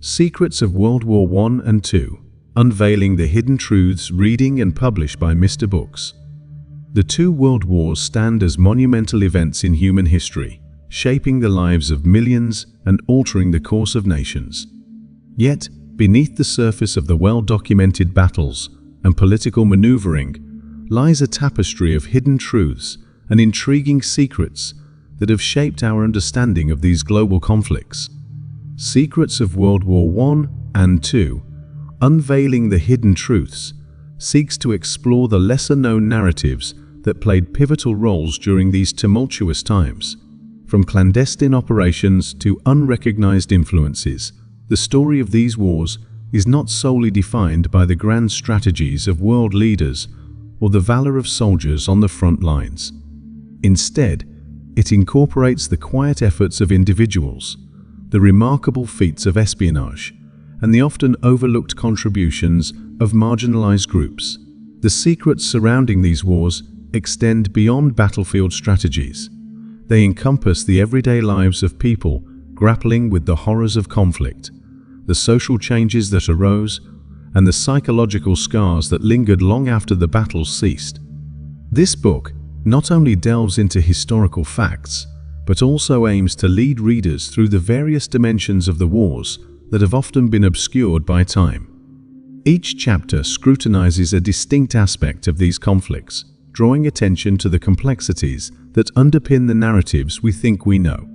Secrets of World War I and II, Unveiling the Hidden Truths, reading and published by Mr. Books. The two world wars stand as monumental events in human history, shaping the lives of millions and altering the course of nations. Yet, beneath the surface of the well-documented battles and political maneuvering lies a tapestry of hidden truths and intriguing secrets that have shaped our understanding of these global conflicts. Secrets of World War I and II, Unveiling the Hidden Truths, seeks to explore the lesser-known narratives that played pivotal roles during these tumultuous times. From clandestine operations to unrecognized influences, the story of these wars is not solely defined by the grand strategies of world leaders or the valor of soldiers on the front lines. Instead, it incorporates the quiet efforts of individuals, the remarkable feats of espionage, and the often overlooked contributions of marginalized groups. The secrets surrounding these wars extend beyond battlefield strategies. They encompass the everyday lives of people grappling with the horrors of conflict, the social changes that arose, and the psychological scars that lingered long after the battles ceased. This book not only delves into historical facts, but also aims to lead readers through the various dimensions of the wars that have often been obscured by time. Each chapter scrutinizes a distinct aspect of these conflicts, drawing attention to the complexities that underpin the narratives we think we know.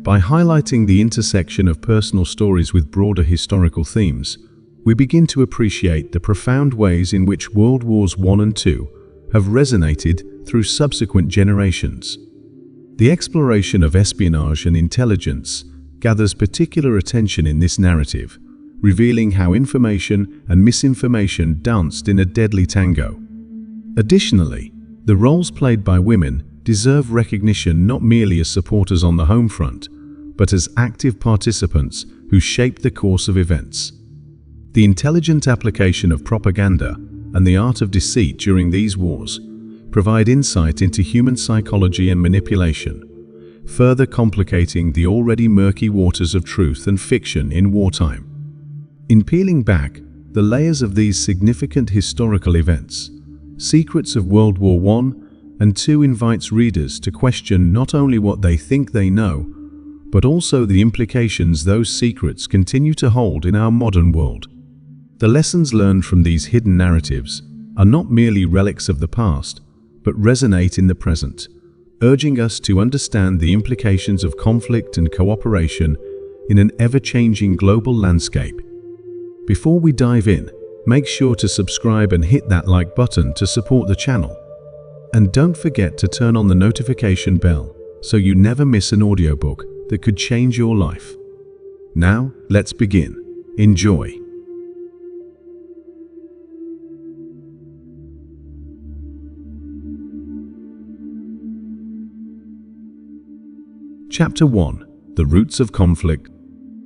By highlighting the intersection of personal stories with broader historical themes, we begin to appreciate the profound ways in which World Wars I and II have resonated through subsequent generations. The exploration of espionage and intelligence gathers particular attention in this narrative, revealing how information and misinformation danced in a deadly tango. Additionally, the roles played by women deserve recognition not merely as supporters on the home front, but as active participants who shaped the course of events. The intelligent application of propaganda and the art of deceit during these wars provide insight into human psychology and manipulation, further complicating the already murky waters of truth and fiction in wartime. In peeling back the layers of these significant historical events, Secrets of World War I and II invites readers to question not only what they think they know, but also the implications those secrets continue to hold in our modern world. The lessons learned from these hidden narratives are not merely relics of the past, but resonate in the present, urging us to understand the implications of conflict and cooperation in an ever-changing global landscape. Before we dive in, make sure to subscribe and hit that like button to support the channel. And don't forget to turn on the notification bell so you never miss an audiobook that could change your life. Now, let's begin. Enjoy. Chapter 1. The Roots of Conflict.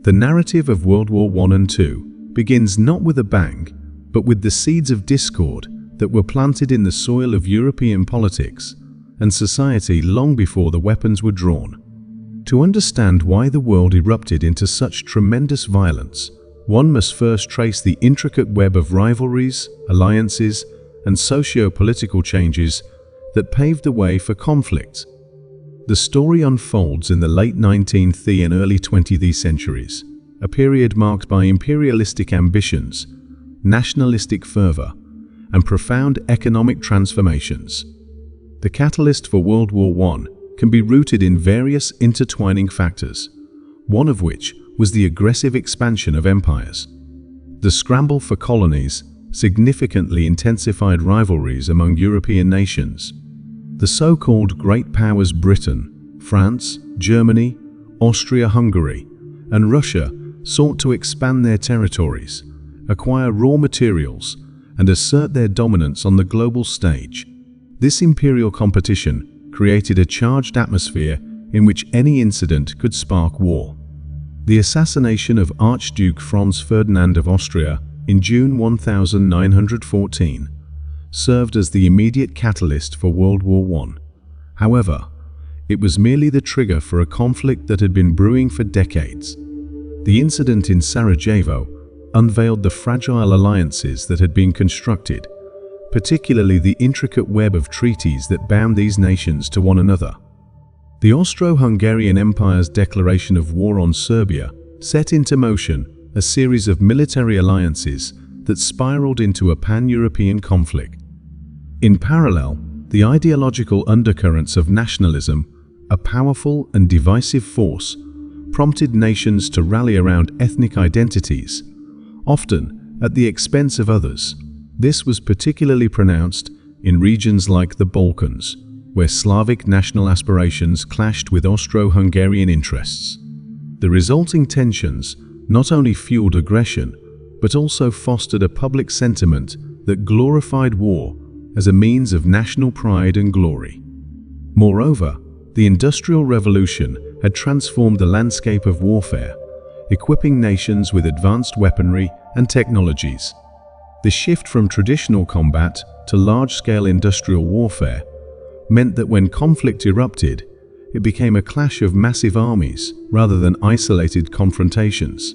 The narrative of World War I and II begins not with a bang, but with the seeds of discord that were planted in the soil of European politics and society long before the weapons were drawn. To understand why the world erupted into such tremendous violence, one must first trace the intricate web of rivalries, alliances, and socio-political changes that paved the way for conflict. The story unfolds in the late 19th and early 20th centuries, a period marked by imperialistic ambitions, nationalistic fervor, and profound economic transformations. The catalyst for World War I can be rooted in various intertwining factors, one of which was the aggressive expansion of empires. The scramble for colonies significantly intensified rivalries among European nations. The so-called Great Powers Britain, France, Germany, Austria-Hungary, and Russia sought to expand their territories, acquire raw materials, and assert their dominance on the global stage. This imperial competition created a charged atmosphere in which any incident could spark war. The assassination of Archduke Franz Ferdinand of Austria in June 1914 served as the immediate catalyst for World War I. However, it was merely the trigger for a conflict that had been brewing for decades. The incident in Sarajevo unveiled the fragile alliances that had been constructed, particularly the intricate web of treaties that bound these nations to one another. The Austro-Hungarian Empire's declaration of war on Serbia set into motion a series of military alliances that spiraled into a pan-European conflict. In parallel, the ideological undercurrents of nationalism, a powerful and divisive force, prompted nations to rally around ethnic identities, often at the expense of others. This was particularly pronounced in regions like the Balkans, where Slavic national aspirations clashed with Austro-Hungarian interests. The resulting tensions not only fueled aggression, but also fostered a public sentiment that glorified war as a means of national pride and glory. Moreover, the Industrial Revolution had transformed the landscape of warfare, equipping nations with advanced weaponry and technologies. The shift from traditional combat to large-scale industrial warfare meant that when conflict erupted, it became a clash of massive armies rather than isolated confrontations.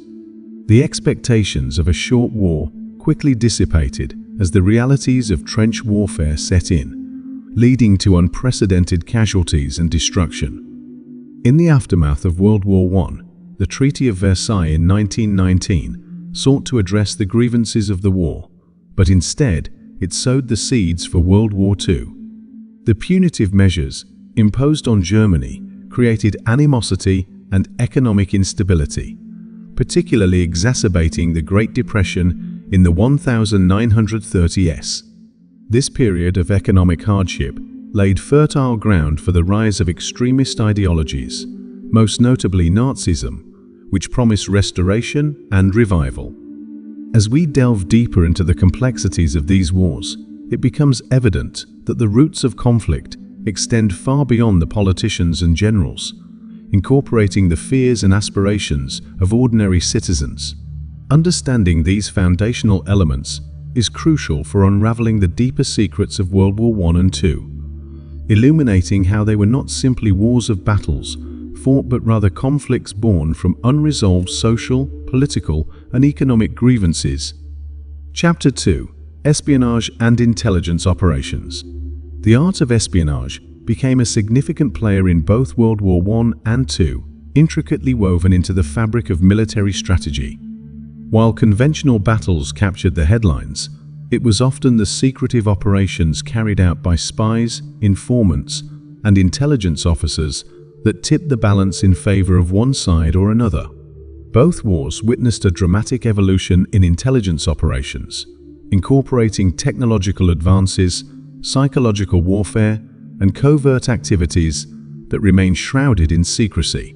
The expectations of a short war quickly dissipated as the realities of trench warfare set in, leading to unprecedented casualties and destruction. In the aftermath of World War I, the Treaty of Versailles in 1919 sought to address the grievances of the war, but instead it sowed the seeds for World War II. The punitive measures imposed on Germany created animosity and economic instability, particularly exacerbating the Great Depression in the 1930s. This period of economic hardship laid fertile ground for the rise of extremist ideologies, most notably Nazism, which promised restoration and revival. As we delve deeper into the complexities of these wars, it becomes evident that the roots of conflict extend far beyond the politicians and generals, incorporating the fears and aspirations of ordinary citizens. Understanding these foundational elements is crucial for unraveling the deeper secrets of World War I and II, illuminating how they were not simply wars of battles fought but rather conflicts born from unresolved social, political, and economic grievances. Chapter 2: Espionage and Intelligence Operations. The art of espionage became a significant player in both World War I and II, intricately woven into the fabric of military strategy. While conventional battles captured the headlines, it was often the secretive operations carried out by spies, informants, and intelligence officers that tipped the balance in favor of one side or another. Both wars witnessed a dramatic evolution in intelligence operations, incorporating technological advances, psychological warfare, and covert activities that remain shrouded in secrecy.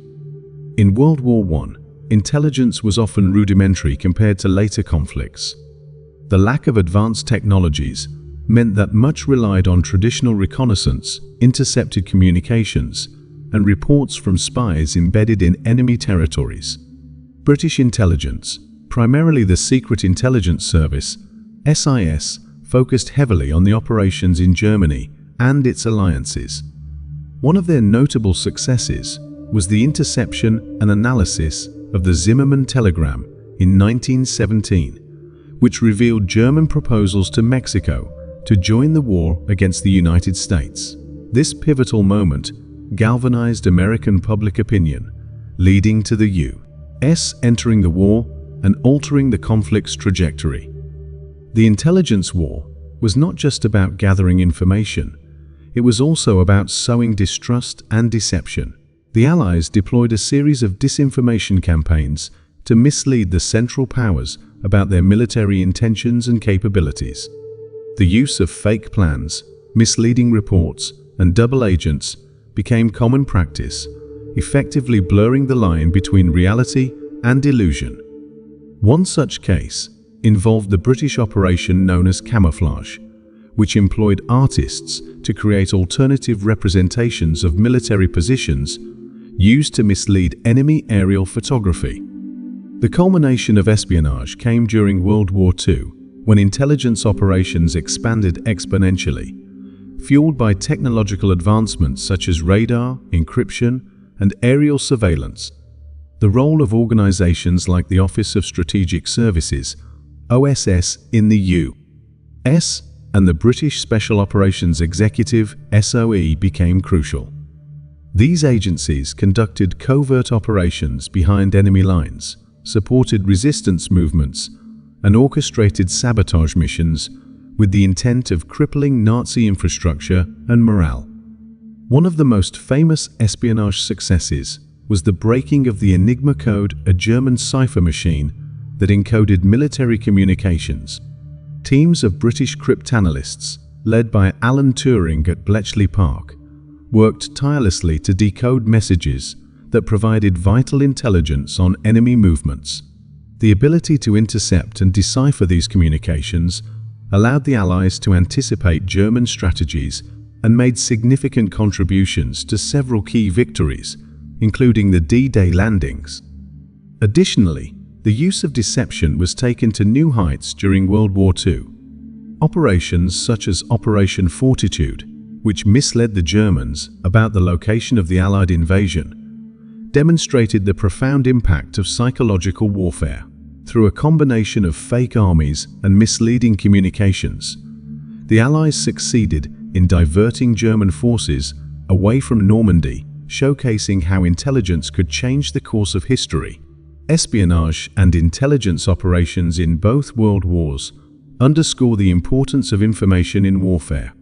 In World War I, intelligence was often rudimentary compared to later conflicts. The lack of advanced technologies meant that much relied on traditional reconnaissance, intercepted communications, and reports from spies embedded in enemy territories. British intelligence, primarily the Secret Intelligence Service, SIS, focused heavily on the operations in Germany and its alliances. One of their notable successes was the interception and analysis of the Zimmermann telegram in 1917, which revealed German proposals to Mexico to join the war against the United States. This pivotal moment galvanized American public opinion, leading to the U.S. entering the war and altering the conflict's trajectory. The intelligence war was not just about gathering information, it was also about sowing distrust and deception. The Allies deployed a series of disinformation campaigns to mislead the Central Powers about their military intentions and capabilities. The use of fake plans, misleading reports, and double agents became common practice, effectively blurring the line between reality and illusion. One such case involved the British operation known as camouflage, which employed artists to create alternative representations of military positions used to mislead enemy aerial photography. The culmination of espionage came during World War II, when intelligence operations expanded exponentially, fueled by technological advancements such as radar, encryption, and aerial surveillance. The role of organizations like the Office of Strategic Services, OSS, in the U.S. and the British Special Operations Executive, SOE, became crucial. These agencies conducted covert operations behind enemy lines, supported resistance movements, and orchestrated sabotage missions with the intent of crippling Nazi infrastructure and morale. One of the most famous espionage successes was the breaking of the Enigma code, a German cipher machine that encoded military communications. Teams of British cryptanalysts, led by Alan Turing at Bletchley Park, worked tirelessly to decode messages that provided vital intelligence on enemy movements. The ability to intercept and decipher these communications allowed the Allies to anticipate German strategies and made significant contributions to several key victories, including the D-Day landings. Additionally, the use of deception was taken to new heights during World War II. Operations such as Operation Fortitude, which misled the Germans about the location of the Allied invasion, demonstrated the profound impact of psychological warfare. Through a combination of fake armies and misleading communications, the Allies succeeded in diverting German forces away from Normandy, showcasing how intelligence could change the course of history. Espionage and intelligence operations in both world wars underscore the importance of information in warfare.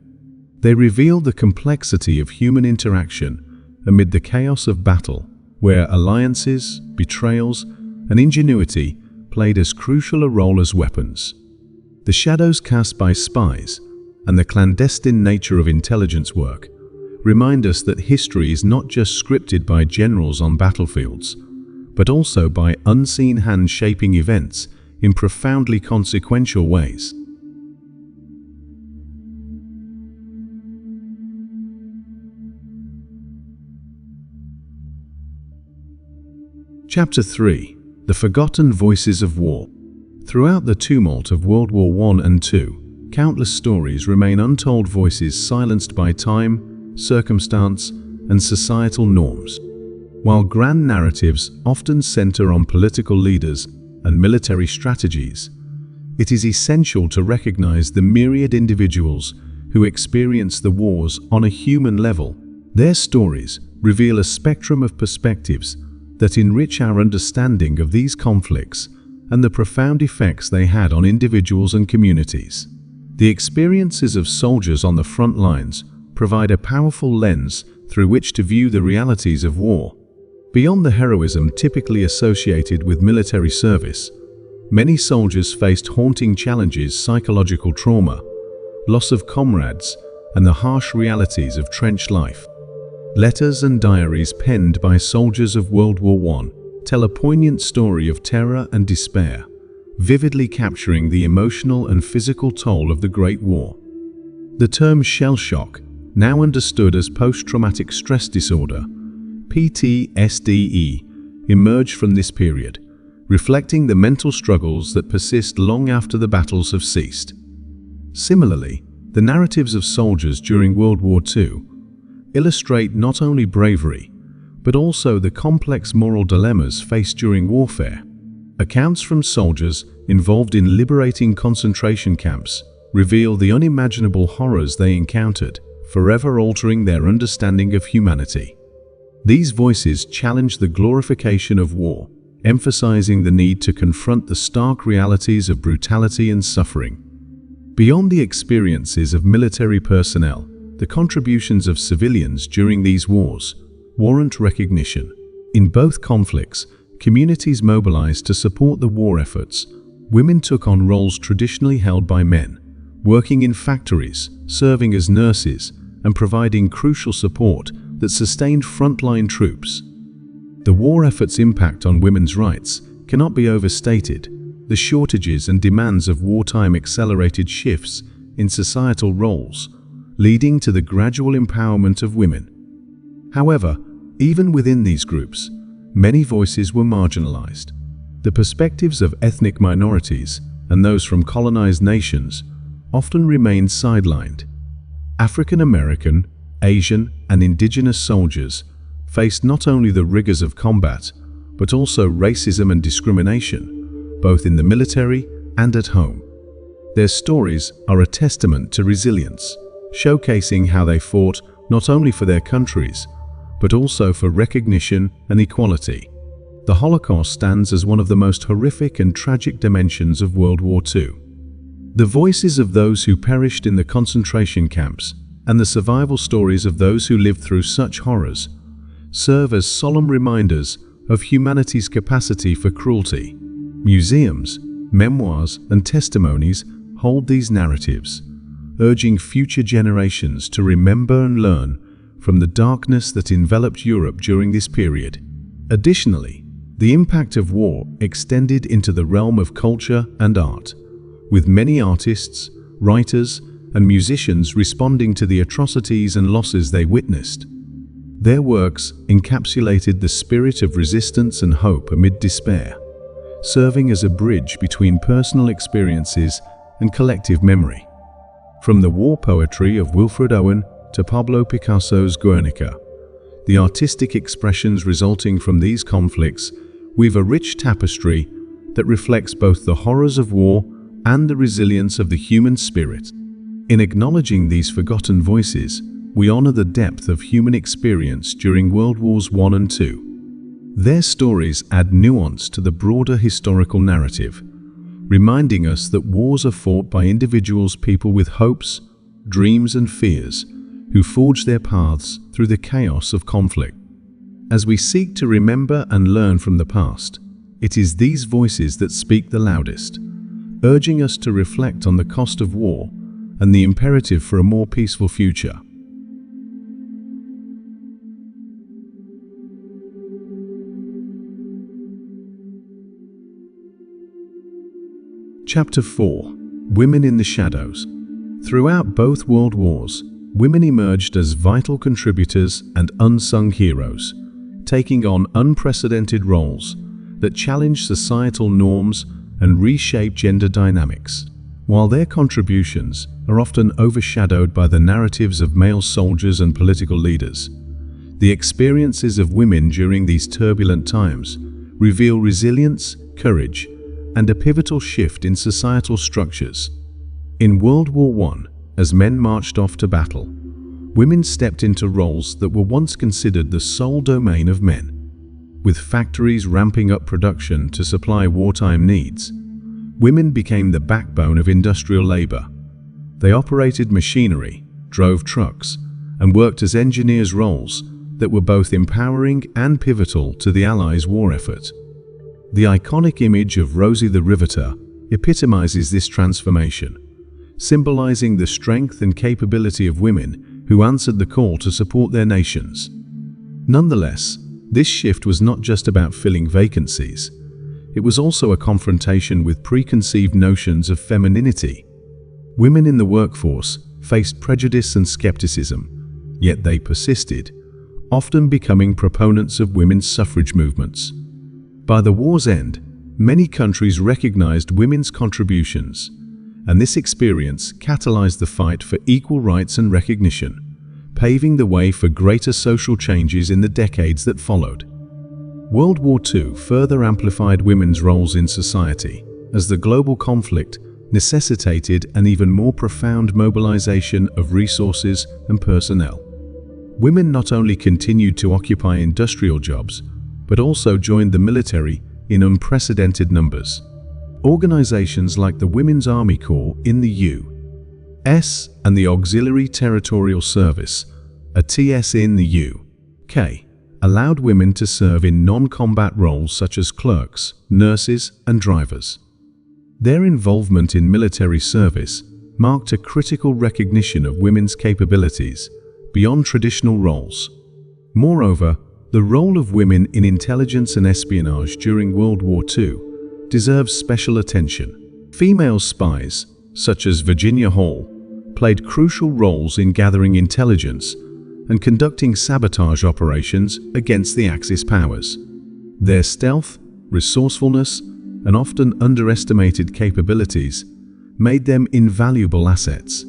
They reveal the complexity of human interaction amid the chaos of battle, where alliances, betrayals, and ingenuity played as crucial a role as weapons. The shadows cast by spies and the clandestine nature of intelligence work remind us that history is not just scripted by generals on battlefields, but also by unseen hands shaping events in profoundly consequential ways. Chapter 3. The Forgotten Voices of War. Throughout the tumult of World War I and II, countless stories remain untold, voices silenced by time, circumstance, and societal norms. While grand narratives often center on political leaders and military strategies, it is essential to recognize the myriad individuals who experience the wars on a human level. Their stories reveal a spectrum of perspectives that enrich our understanding of these conflicts and the profound effects they had on individuals and communities. The experiences of soldiers on the front lines provide a powerful lens through which to view the realities of war. Beyond the heroism typically associated with military service, many soldiers faced haunting challenges: psychological trauma, loss of comrades, and the harsh realities of trench life. Letters and diaries penned by soldiers of World War I tell a poignant story of terror and despair, vividly capturing the emotional and physical toll of the Great War. The term shell shock, now understood as post-traumatic stress disorder, PTSD, emerged from this period, reflecting the mental struggles that persist long after the battles have ceased. Similarly, the narratives of soldiers during World War II illustrate not only bravery, but also the complex moral dilemmas faced during warfare. Accounts from soldiers involved in liberating concentration camps reveal the unimaginable horrors they encountered, forever altering their understanding of humanity. These voices challenge the glorification of war, emphasizing the need to confront the stark realities of brutality and suffering. Beyond the experiences of military personnel, the contributions of civilians during these wars warrant recognition. In both conflicts, communities mobilized to support the war efforts. Women took on roles traditionally held by men, working in factories, serving as nurses, and providing crucial support that sustained frontline troops. The war effort's impact on women's rights cannot be overstated. The shortages and demands of wartime accelerated shifts in societal roles, leading to the gradual empowerment of women. However, even within these groups, many voices were marginalized. The perspectives of ethnic minorities and those from colonized nations often remained sidelined. African American, Asian, and indigenous soldiers faced not only the rigors of combat, but also racism and discrimination, both in the military and at home. Their stories are a testament to resilience, showcasing how they fought not only for their countries, but also for recognition and equality. The Holocaust stands as one of the most horrific and tragic dimensions of World War II. The voices of those who perished in the concentration camps and the survival stories of those who lived through such horrors serve as solemn reminders of humanity's capacity for cruelty. Museums, memoirs, and testimonies hold these narratives, urging future generations to remember and learn from the darkness that enveloped Europe during this period. Additionally, the impact of war extended into the realm of culture and art, with many artists, writers, and musicians responding to the atrocities and losses they witnessed. Their works encapsulated the spirit of resistance and hope amid despair, serving as a bridge between personal experiences and collective memory. From the war poetry of Wilfred Owen to Pablo Picasso's Guernica, the artistic expressions resulting from these conflicts weave a rich tapestry that reflects both the horrors of war and the resilience of the human spirit. In acknowledging these forgotten voices, we honor the depth of human experience during World Wars I and II. Their stories add nuance to the broader historical narrative, reminding us that wars are fought by individuals, people with hopes, dreams, and fears, who forge their paths through the chaos of conflict. As we seek to remember and learn from the past, it is these voices that speak the loudest, urging us to reflect on the cost of war and the imperative for a more peaceful future. Chapter 4. Women in the Shadows. Throughout both World Wars, women emerged as vital contributors and unsung heroes, taking on unprecedented roles that challenged societal norms and reshaped gender dynamics. While their contributions are often overshadowed by the narratives of male soldiers and political leaders, the experiences of women during these turbulent times reveal resilience, courage, and a pivotal shift in societal structures. In World War I, as men marched off to battle, women stepped into roles that were once considered the sole domain of men. With factories ramping up production to supply wartime needs, women became the backbone of industrial labor. They operated machinery, drove trucks, and worked as engineers, roles that were both empowering and pivotal to the Allies' war effort. The iconic image of Rosie the Riveter epitomizes this transformation, symbolizing the strength and capability of women who answered the call to support their nations. Nonetheless, this shift was not just about filling vacancies. It was also a confrontation with preconceived notions of femininity. Women in the workforce faced prejudice and skepticism, yet they persisted, often becoming proponents of women's suffrage movements. By the war's end, many countries recognized women's contributions, and this experience catalyzed the fight for equal rights and recognition, paving the way for greater social changes in the decades that followed. World War II further amplified women's roles in society, as the global conflict necessitated an even more profound mobilization of resources and personnel. Women not only continued to occupy industrial jobs, but also joined the military in unprecedented numbers. Organizations like the Women's Army Corps in the U.S. and the Auxiliary Territorial Service, ATS in the U.K., allowed women to serve in non-combat roles such as clerks, nurses, and drivers. Their involvement in military service marked a critical recognition of women's capabilities beyond traditional roles. Moreover, the role of women in intelligence and espionage during World War II deserves special attention. Female spies, such as Virginia Hall, played crucial roles in gathering intelligence and conducting sabotage operations against the Axis powers. Their stealth, resourcefulness, and often underestimated capabilities made them invaluable assets.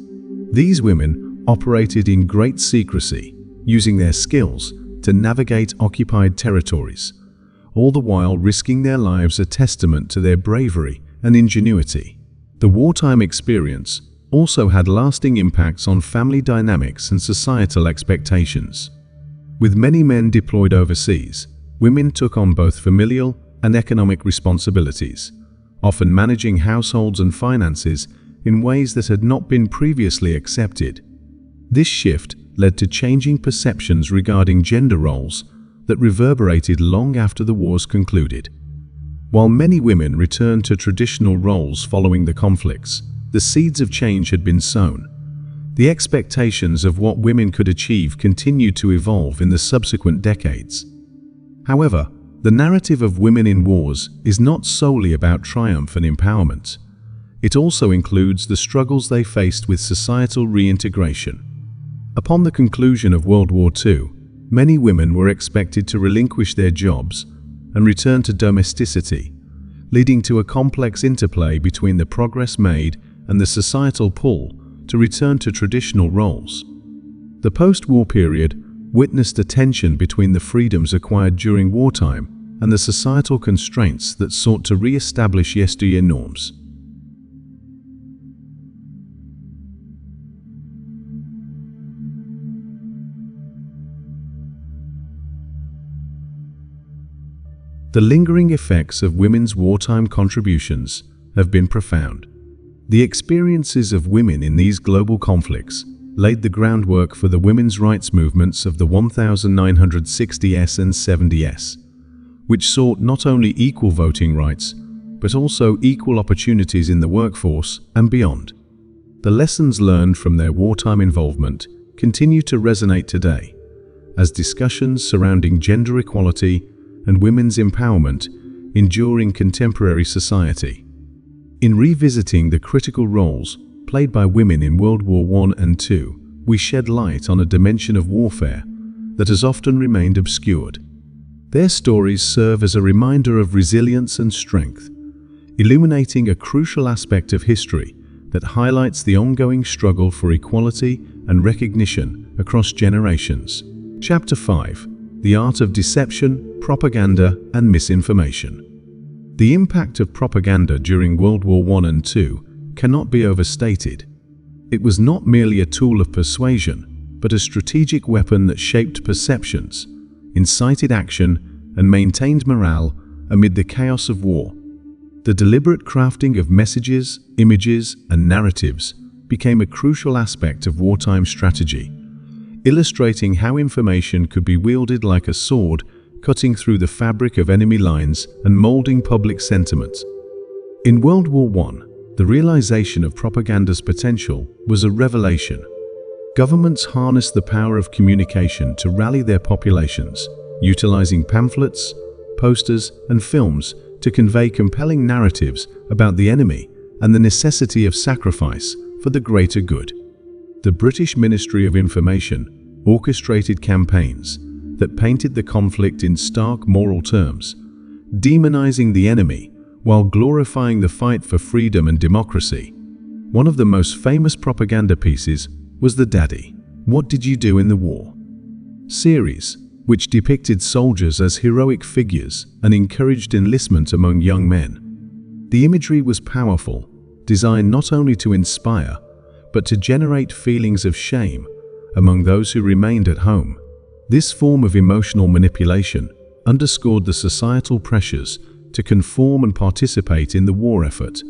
These women operated in great secrecy, using their skills to navigate occupied territories, all the while risking their lives, a testament to their bravery and ingenuity. The wartime experience also had lasting impacts on family dynamics and societal expectations. With many men deployed overseas, women took on both familial and economic responsibilities, often managing households and finances in ways that had not been previously accepted. This shift led to changing perceptions regarding gender roles that reverberated long after the wars concluded. While many women returned to traditional roles following the conflicts, the seeds of change had been sown. The expectations of what women could achieve continued to evolve in the subsequent decades. However, the narrative of women in wars is not solely about triumph and empowerment. It also includes the struggles they faced with societal reintegration. Upon the conclusion of World War II, many women were expected to relinquish their jobs and return to domesticity, leading to a complex interplay between the progress made and the societal pull to return to traditional roles. The post-war period witnessed a tension between the freedoms acquired during wartime and the societal constraints that sought to re-establish yesteryear norms. The lingering effects of women's wartime contributions have been profound. The experiences of women in these global conflicts laid the groundwork for the women's rights movements of the 1960s and 70s, which sought not only equal voting rights, but also equal opportunities in the workforce and beyond. The lessons learned from their wartime involvement continue to resonate today, as discussions surrounding gender equality and women's empowerment endure in contemporary society. In revisiting the critical roles played by women in World War I and II, we shed light on a dimension of warfare that has often remained obscured. Their stories serve as a reminder of resilience and strength, illuminating a crucial aspect of history that highlights the ongoing struggle for equality and recognition across generations. Chapter 5: The Art of Deception, Propaganda, and Misinformation. The impact of propaganda during World War I and II cannot be overstated. It was not merely a tool of persuasion, but a strategic weapon that shaped perceptions, incited action, and maintained morale amid the chaos of war. The deliberate crafting of messages, images, and narratives became a crucial aspect of wartime strategy, illustrating how information could be wielded like a sword, cutting through the fabric of enemy lines and molding public sentiment. In World War I, the realization of propaganda's potential was a revelation. Governments harnessed the power of communication to rally their populations, utilizing pamphlets, posters, and films to convey compelling narratives about the enemy and the necessity of sacrifice for the greater good. The British Ministry of Information orchestrated campaigns that painted the conflict in stark moral terms, demonizing the enemy while glorifying the fight for freedom and democracy. One of the most famous propaganda pieces was the Daddy, What Did You Do in the War? series, which depicted soldiers as heroic figures and encouraged enlistment among young men. The imagery was powerful, designed not only to inspire, but to generate feelings of shame among those who remained at home. This form of emotional manipulation underscored the societal pressures to conform and participate in the war effort,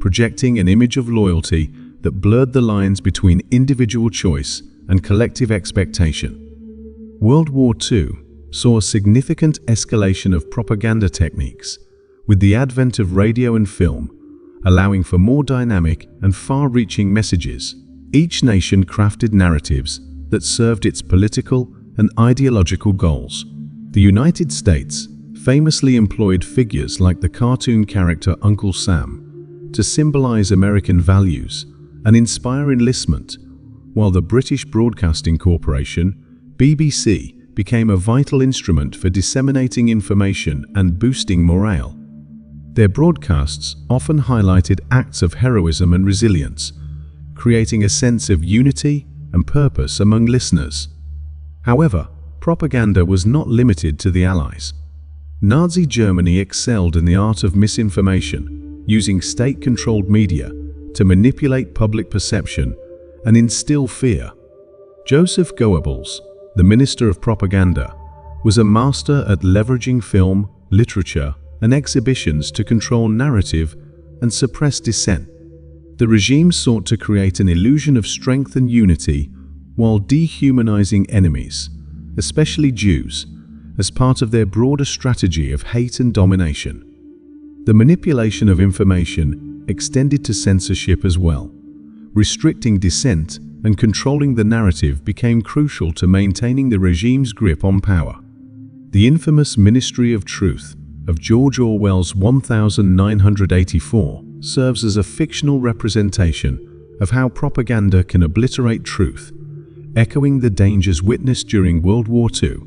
projecting an image of loyalty that blurred the lines between individual choice and collective expectation. World War II saw a significant escalation of propaganda techniques, with the advent of radio and film, allowing for more dynamic and far-reaching messages. Each nation crafted narratives that served its political and ideological goals. The United States famously employed figures like the cartoon character Uncle Sam to symbolize American values and inspire enlistment, while the British Broadcasting Corporation, BBC, became a vital instrument for disseminating information and boosting morale. Their broadcasts often highlighted acts of heroism and resilience, creating a sense of unity and purpose among listeners. However, propaganda was not limited to the Allies. Nazi Germany excelled in the art of misinformation, using state-controlled media to manipulate public perception and instill fear. Joseph Goebbels, the Minister of Propaganda, was a master at leveraging film, literature, and exhibitions to control narrative and suppress dissent. The regime sought to create an illusion of strength and unity while dehumanizing enemies, especially Jews, as part of their broader strategy of hate and domination. The manipulation of information extended to censorship as well. Restricting dissent and controlling the narrative became crucial to maintaining the regime's grip on power. The infamous Ministry of Truth of George Orwell's 1984 serves as a fictional representation of how propaganda can obliterate truth, echoing the dangers witnessed during World War II.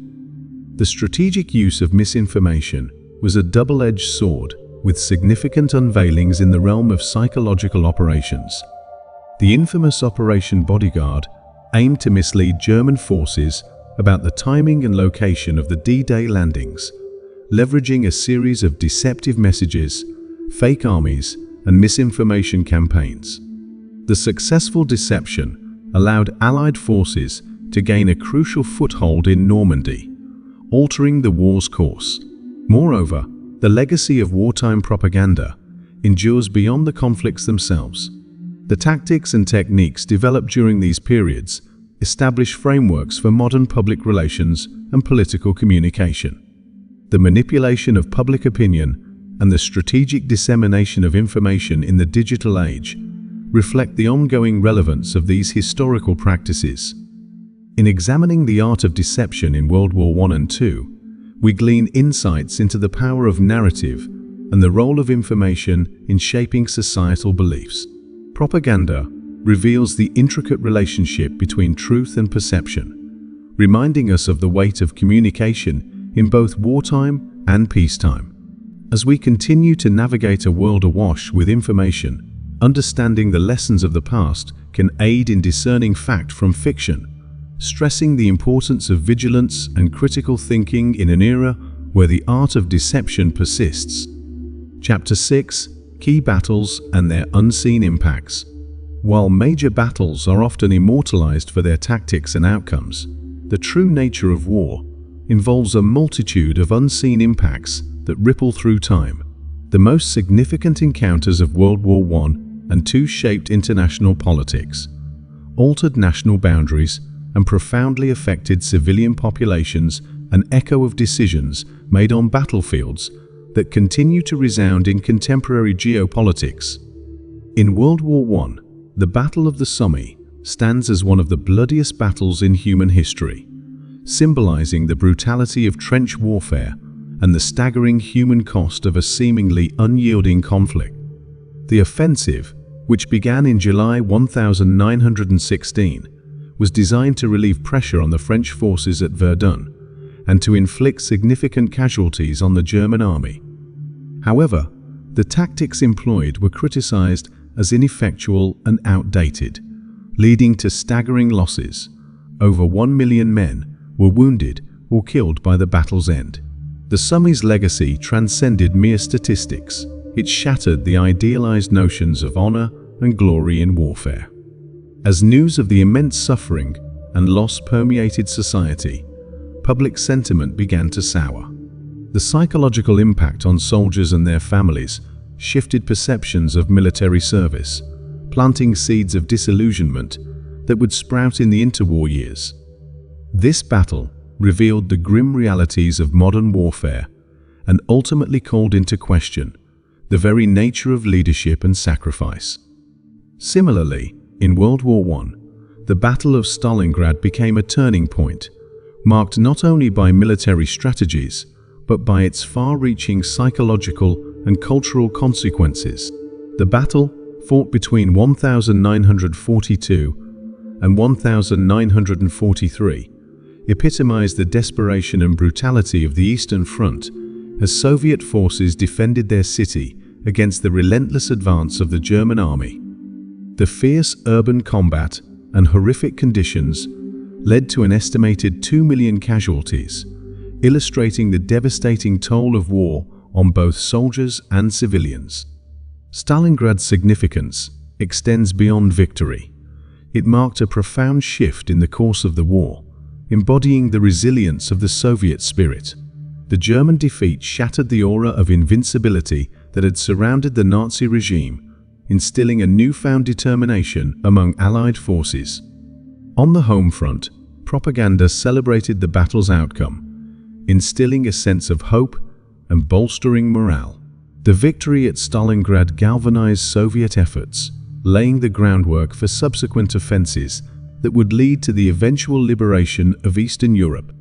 The strategic use of misinformation was a double-edged sword, with significant unveilings in the realm of psychological operations. The infamous Operation Bodyguard aimed to mislead German forces about the timing and location of the D-Day landings, leveraging a series of deceptive messages, fake armies, and misinformation campaigns. The successful deception allowed Allied forces to gain a crucial foothold in Normandy, altering the war's course. Moreover, the legacy of wartime propaganda endures beyond the conflicts themselves. The tactics and techniques developed during these periods establish frameworks for modern public relations and political communication. The manipulation of public opinion and the strategic dissemination of information in the digital age reflect the ongoing relevance of these historical practices. In examining the art of deception in World War I and II, we glean insights into the power of narrative and the role of information in shaping societal beliefs. Propaganda reveals the intricate relationship between truth and perception, reminding us of the weight of communication in both wartime and peacetime. As we continue to navigate a world awash with information, understanding the lessons of the past can aid in discerning fact from fiction, stressing the importance of vigilance and critical thinking in an era where the art of deception persists. Chapter 6: Key Battles and Their Unseen Impacts. While major battles are often immortalized for their tactics and outcomes, the true nature of war involves a multitude of unseen impacts that ripple through time. The most significant encounters of World War I and II shaped international politics, altered national boundaries, and profoundly affected civilian populations, an echo of decisions made on battlefields that continue to resound in contemporary geopolitics. In World War I, the Battle of the Somme stands as one of the bloodiest battles in human history, symbolizing the brutality of trench warfare and the staggering human cost of a seemingly unyielding conflict. The offensive, which began in July 1916, was designed to relieve pressure on the French forces at Verdun and to inflict significant casualties on the German army. However, the tactics employed were criticized as ineffectual and outdated, leading to staggering losses. Over 1 million men were wounded or killed by the battle's end. The Somme's legacy transcended mere statistics. It shattered the idealized notions of honor and glory in warfare. As news of the immense suffering and loss permeated society, public sentiment began to sour. The psychological impact on soldiers and their families shifted perceptions of military service, planting seeds of disillusionment that would sprout in the interwar years. This battle revealed the grim realities of modern warfare and ultimately called into question the very nature of leadership and sacrifice. Similarly, in World War I, the Battle of Stalingrad became a turning point, marked not only by military strategies, but by its far-reaching psychological and cultural consequences. The battle, fought between 1942 and 1943, epitomized the desperation and brutality of the Eastern Front as Soviet forces defended their city against the relentless advance of the German army. The fierce urban combat and horrific conditions led to an estimated 2 million casualties, illustrating the devastating toll of war on both soldiers and civilians. Stalingrad's significance extends beyond victory. It marked a profound shift in the course of the war, embodying the resilience of the Soviet spirit. The German defeat shattered the aura of invincibility that had surrounded the Nazi regime, instilling a newfound determination among Allied forces. On the home front, propaganda celebrated the battle's outcome, instilling a sense of hope and bolstering morale. The victory at Stalingrad galvanized Soviet efforts, laying the groundwork for subsequent offensives that would lead to the eventual liberation of Eastern Europe.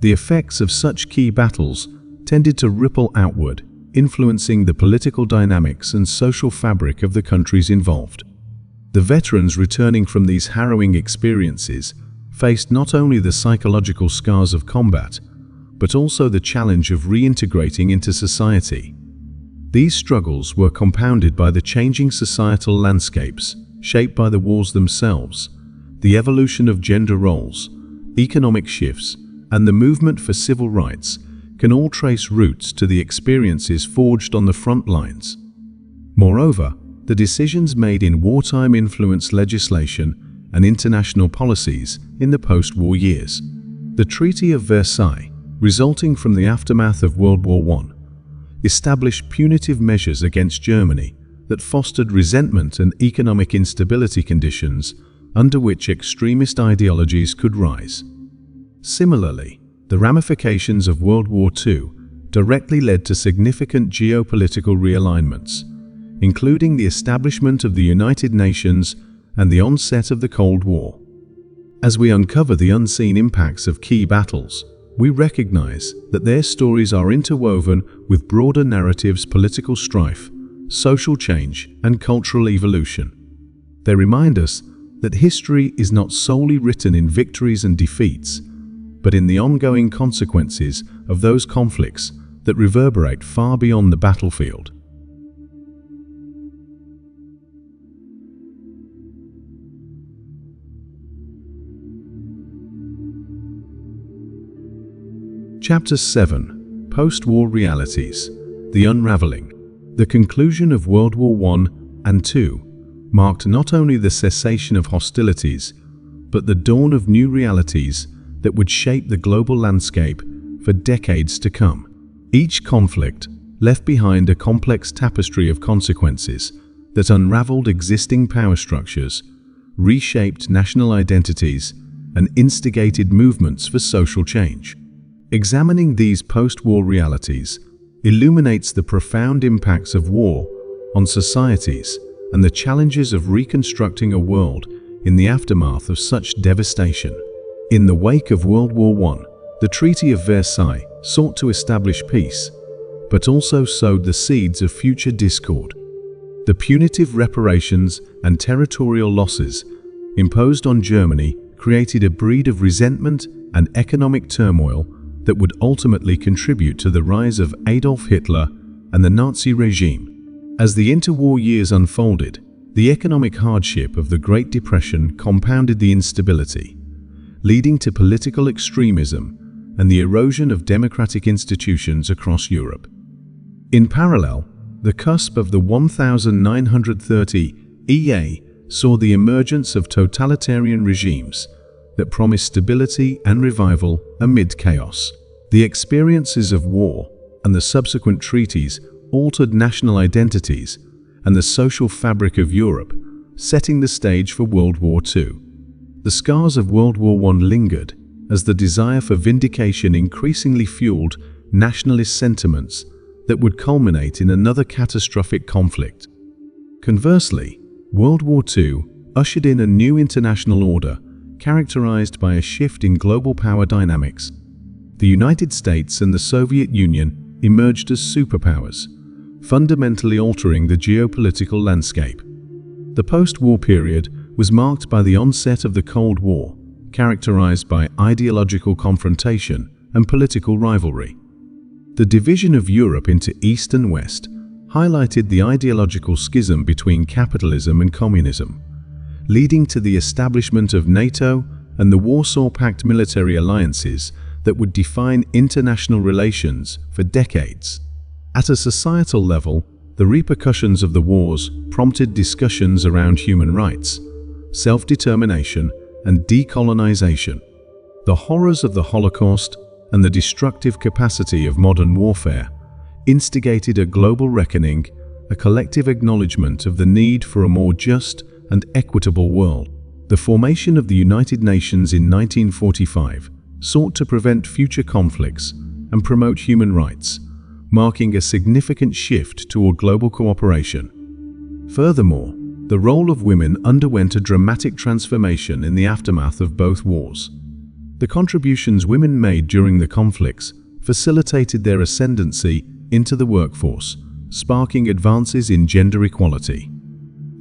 The effects of such key battles tended to ripple outward, influencing the political dynamics and social fabric of the countries involved. The veterans returning from these harrowing experiences faced not only the psychological scars of combat, but also the challenge of reintegrating into society. These struggles were compounded by the changing societal landscapes shaped by the wars themselves, the evolution of gender roles, economic shifts, and the movement for civil rights can all trace roots to the experiences forged on the front lines. Moreover, the decisions made in wartime influenced legislation and international policies in the post-war years. The Treaty of Versailles, resulting from the aftermath of World War I, established punitive measures against Germany that fostered resentment and economic instability conditions under which extremist ideologies could rise. Similarly, the ramifications of World War II directly led to significant geopolitical realignments, including the establishment of the United Nations and the onset of the Cold War. As we uncover the unseen impacts of key battles, we recognize that their stories are interwoven with broader narratives: political strife, social change, and cultural evolution. They remind us that history is not solely written in victories and defeats, but in the ongoing consequences of those conflicts that reverberate far beyond the battlefield. Chapter 7: Post-War Realities. The Unraveling. The conclusion of World War I and II marked not only the cessation of hostilities, but the dawn of new realities that would shape the global landscape for decades to come. Each conflict left behind a complex tapestry of consequences that unraveled existing power structures, reshaped national identities, and instigated movements for social change. Examining these post-war realities illuminates the profound impacts of war on societies and the challenges of reconstructing a world in the aftermath of such devastation. In the wake of World War I, the Treaty of Versailles sought to establish peace, but also sowed the seeds of future discord. The punitive reparations and territorial losses imposed on Germany created a breed of resentment and economic turmoil that would ultimately contribute to the rise of Adolf Hitler and the Nazi regime. As the interwar years unfolded, the economic hardship of the Great Depression compounded the instability, leading to political extremism and the erosion of democratic institutions across Europe. In parallel, the cusp of the 1930 EA saw the emergence of totalitarian regimes that promised stability and revival amid chaos. The experiences of war and the subsequent treaties altered national identities and the social fabric of Europe, setting the stage for World War II. The scars of World War I lingered as the desire for vindication increasingly fueled nationalist sentiments that would culminate in another catastrophic conflict. Conversely, World War II ushered in a new international order characterized by a shift in global power dynamics. The United States and the Soviet Union emerged as superpowers, fundamentally altering the geopolitical landscape. The post-war period was marked by the onset of the Cold War, characterized by ideological confrontation and political rivalry. The division of Europe into East and West highlighted the ideological schism between capitalism and communism, leading to the establishment of NATO and the Warsaw Pact military alliances that would define international relations for decades. At a societal level, the repercussions of the wars prompted discussions around human rights, self-determination, and decolonization. The horrors of the Holocaust and the destructive capacity of modern warfare instigated a global reckoning, a collective acknowledgement of the need for a more just and equitable world. The formation of the United Nations in 1945 sought to prevent future conflicts and promote human rights, marking a significant shift toward global cooperation. Furthermore, the role of women underwent a dramatic transformation in the aftermath of both wars. The contributions women made during the conflicts facilitated their ascendancy into the workforce, sparking advances in gender equality.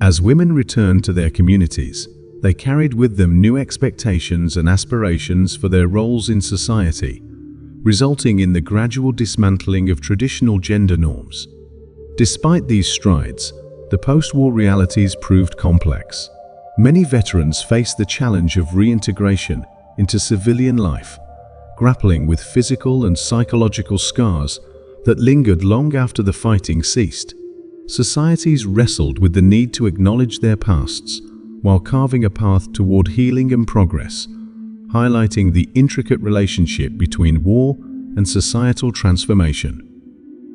As women returned to their communities, they carried with them new expectations and aspirations for their roles in society, resulting in the gradual dismantling of traditional gender norms. Despite these strides, the post-war realities proved complex. Many veterans faced the challenge of reintegration into civilian life, grappling with physical and psychological scars that lingered long after the fighting ceased. Societies wrestled with the need to acknowledge their pasts while carving a path toward healing and progress, highlighting the intricate relationship between war and societal transformation.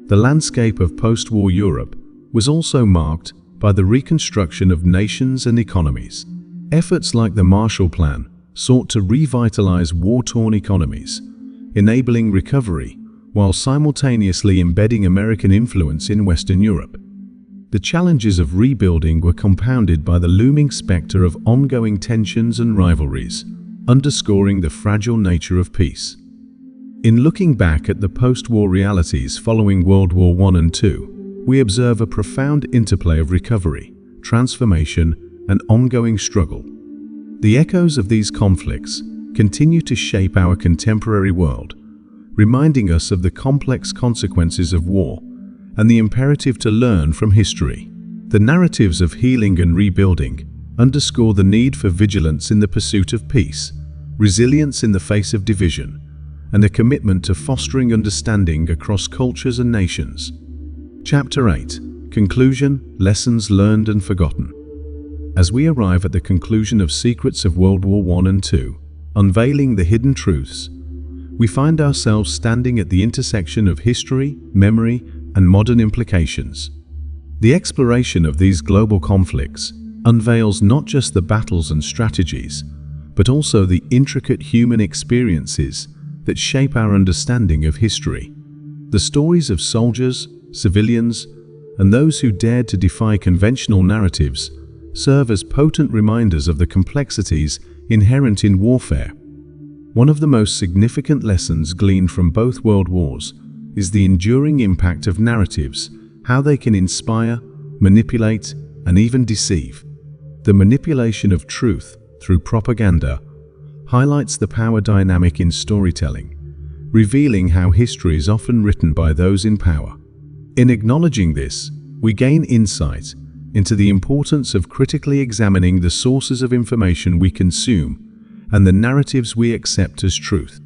The landscape of post-war Europe was also marked by the reconstruction of nations and economies. Efforts like the Marshall Plan sought to revitalize war-torn economies, enabling recovery while simultaneously embedding American influence in Western Europe. The challenges of rebuilding were compounded by the looming specter of ongoing tensions and rivalries, underscoring the fragile nature of peace. In looking back at the post-war realities following World War I and II, we observe a profound interplay of recovery, transformation, and ongoing struggle. The echoes of these conflicts continue to shape our contemporary world, reminding us of the complex consequences of war and the imperative to learn from history. The narratives of healing and rebuilding underscore the need for vigilance in the pursuit of peace, resilience in the face of division, and a commitment to fostering understanding across cultures and nations. Chapter 8. Conclusion: Lessons Learned and Forgotten. As we arrive at the conclusion of Secrets of World War I and II, Unveiling the Hidden Truths, we find ourselves standing at the intersection of history, memory, and modern implications. The exploration of these global conflicts unveils not just the battles and strategies, but also the intricate human experiences that shape our understanding of history. The stories of soldiers, civilians, and those who dared to defy conventional narratives serve as potent reminders of the complexities inherent in warfare. One of the most significant lessons gleaned from both world wars is the enduring impact of narratives, how they can inspire, manipulate, and even deceive. The manipulation of truth through propaganda highlights the power dynamic in storytelling, revealing how history is often written by those in power. In acknowledging this, we gain insight into the importance of critically examining the sources of information we consume and the narratives we accept as truth.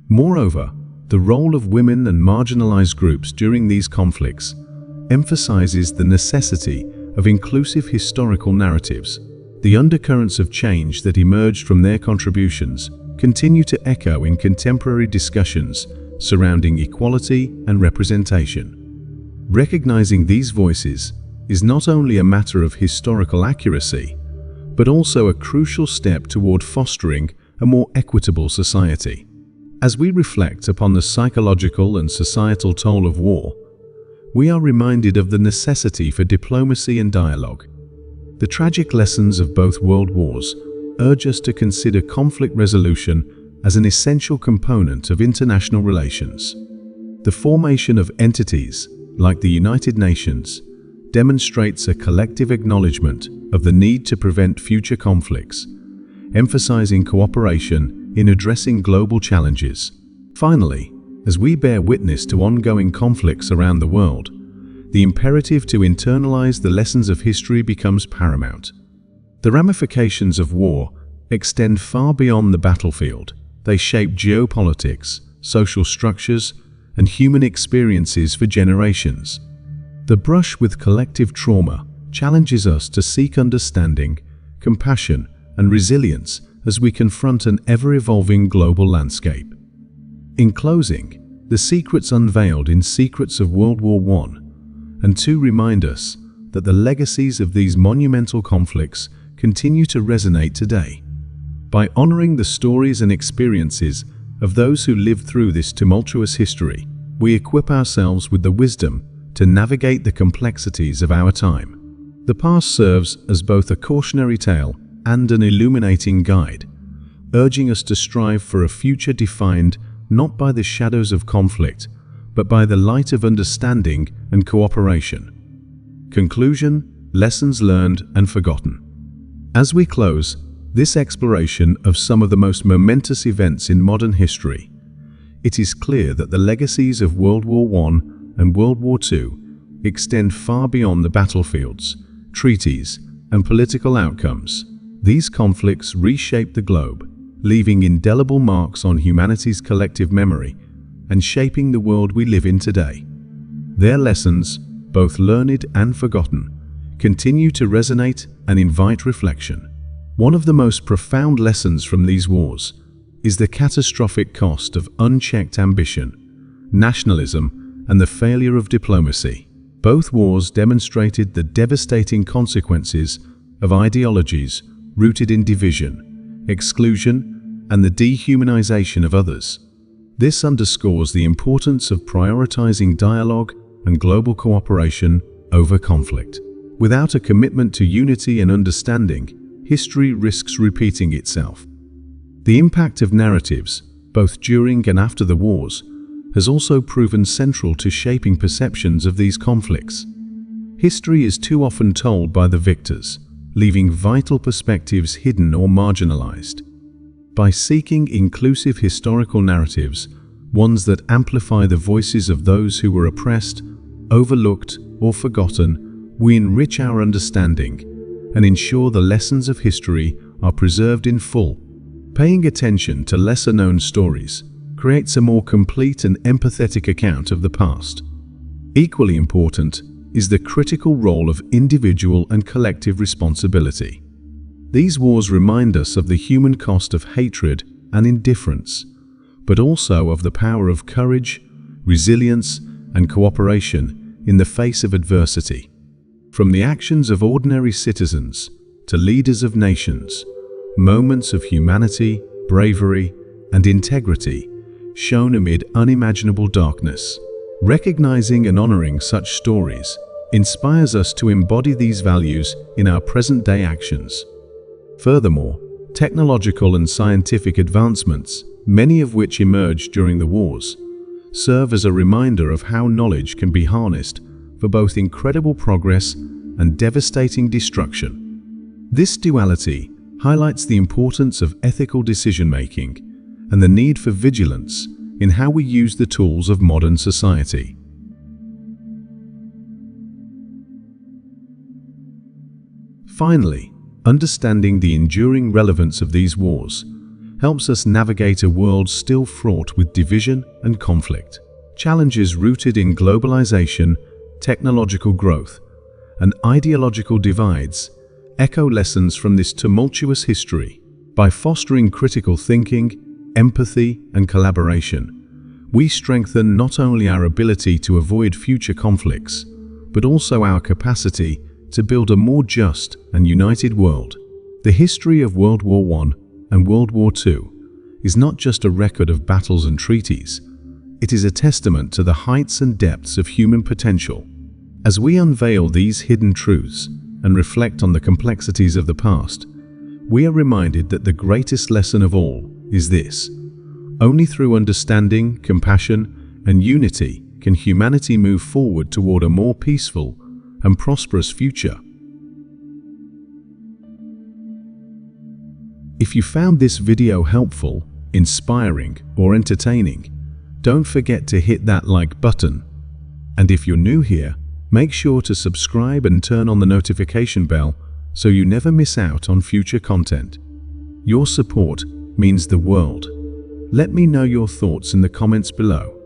Moreover, the role of women and marginalized groups during these conflicts emphasizes the necessity of inclusive historical narratives. The undercurrents of change that emerged from their contributions continue to echo in contemporary discussions surrounding equality and representation. Recognizing these voices is not only a matter of historical accuracy, but also a crucial step toward fostering a more equitable society. As we reflect upon the psychological and societal toll of war, we are reminded of the necessity for diplomacy and dialogue. The tragic lessons of both world wars urge us to consider conflict resolution as an essential component of international relations. The formation of entities like the United Nations demonstrates a collective acknowledgement of the need to prevent future conflicts, emphasizing cooperation in addressing global challenges. Finally, as we bear witness to ongoing conflicts around the world, the imperative to internalize the lessons of history becomes paramount. The ramifications of war extend far beyond the battlefield, They shape geopolitics, social structures, and human experiences for generations. The brush with collective trauma challenges us to seek understanding, compassion, and resilience as we confront an ever-evolving global landscape. In closing, the secrets unveiled in Secrets of World War I and II remind us that the legacies of these monumental conflicts continue to resonate today. By honoring the stories and experiences of those who lived through this tumultuous history, we equip ourselves with the wisdom to navigate the complexities of our time. The past serves as both a cautionary tale and an illuminating guide, urging us to strive for a future defined not by the shadows of conflict, but by the light of understanding and cooperation. Conclusion, lessons learned and forgotten. As we close this exploration of some of the most momentous events in modern history, it is clear that the legacies of World War I and World War II extend far beyond the battlefields, treaties, and political outcomes. These conflicts reshaped the globe, leaving indelible marks on humanity's collective memory and shaping the world we live in today. Their lessons, both learned and forgotten, continue to resonate and invite reflection. One of the most profound lessons from these wars is the catastrophic cost of unchecked ambition, nationalism, and the failure of diplomacy. Both wars demonstrated the devastating consequences of ideologies rooted in division, exclusion, and the dehumanization of others. This underscores the importance of prioritizing dialogue and global cooperation over conflict. Without a commitment to unity and understanding, history risks repeating itself. The impact of narratives, both during and after the wars, has also proven central to shaping perceptions of these conflicts. History is too often told by the victors, leaving vital perspectives hidden or marginalized. By seeking inclusive historical narratives, ones that amplify the voices of those who were oppressed, overlooked, or forgotten, we enrich our understanding and ensure the lessons of history are preserved in full. Paying attention to lesser-known stories creates a more complete and empathetic account of the past. Equally important is the critical role of individual and collective responsibility. These wars remind us of the human cost of hatred and indifference, but also of the power of courage, resilience, and cooperation in the face of adversity. From the actions of ordinary citizens to leaders of nations, moments of humanity, bravery, and integrity shone amid unimaginable darkness. Recognizing and honoring such stories inspires us to embody these values in our present-day actions. Furthermore, technological and scientific advancements, many of which emerged during the wars, serve as a reminder of how knowledge can be harnessed for both incredible progress and devastating destruction. This duality highlights the importance of ethical decision-making and the need for vigilance in how we use the tools of modern society. Finally, understanding the enduring relevance of these wars helps us navigate a world still fraught with division and conflict. Challenges rooted in globalization, technological growth, and ideological divides echo lessons from this tumultuous history. By fostering critical thinking, empathy, and collaboration, we strengthen not only our ability to avoid future conflicts, but also our capacity to build a more just and united world. The history of World War I and World War II is not just a record of battles and treaties, it is a testament to the heights and depths of human potential. As we unveil these hidden truths and reflect on the complexities of the past, we are reminded that the greatest lesson of all is this: only through understanding, compassion, and unity can humanity move forward toward a more peaceful and prosperous future. If you found this video helpful, inspiring, or entertaining, don't forget to hit that like button. And if you're new here, make sure to subscribe and turn on the notification bell so you never miss out on future content. Your support means the world. Let me know your thoughts in the comments below.